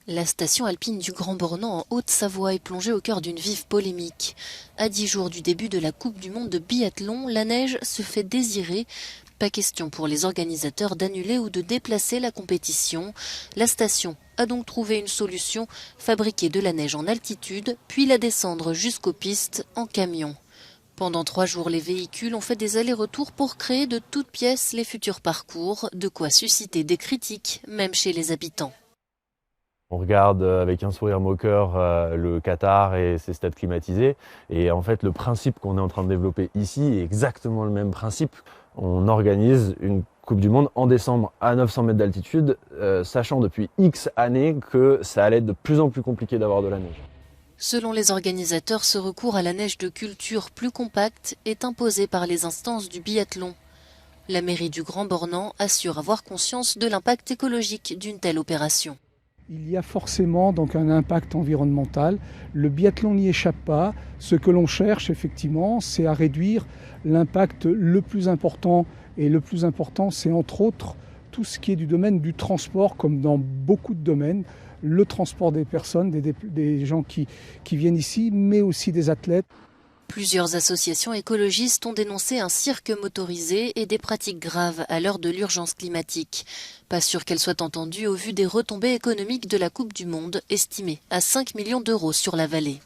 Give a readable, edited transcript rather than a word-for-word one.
La station alpine du Grand Bornand en Haute-Savoie est plongée au cœur d'une vive polémique. À 10 jours du début de la Coupe du monde de biathlon, la neige se fait désirer. Pas question pour les organisateurs d'annuler ou de déplacer la compétition. La station a donc trouvé une solution, fabriquer de la neige en altitude, puis la descendre jusqu'aux pistes en camion. Pendant 3 jours, les véhicules ont fait des allers-retours pour créer de toutes pièces les futurs parcours, de quoi susciter des critiques, même chez les habitants. On regarde avec un sourire moqueur le Qatar et ses stades climatisés. Et en fait, le principe qu'on est en train de développer ici est exactement le même principe. On organise une Coupe du Monde en décembre à 900 mètres d'altitude, sachant depuis X années que ça allait être de plus en plus compliqué d'avoir de la neige. Selon les organisateurs, ce recours à la neige de culture plus compacte est imposé par les instances du biathlon. La mairie du Grand Bornand assure avoir conscience de l'impact écologique d'une telle opération. Il y a forcément donc un impact environnemental. Le biathlon n'y échappe pas. Ce que l'on cherche effectivement, c'est à réduire l'impact le plus important. Et le plus important, c'est entre autres tout ce qui est du domaine du transport, comme dans beaucoup de domaines. Le transport des personnes, des gens qui viennent ici, mais aussi des athlètes. Plusieurs associations écologistes ont dénoncé un cirque motorisé et des pratiques graves à l'heure de l'urgence climatique. Pas sûr qu'elles soient entendues au vu des retombées économiques de la Coupe du Monde, estimées à 5 millions d'euros sur la vallée.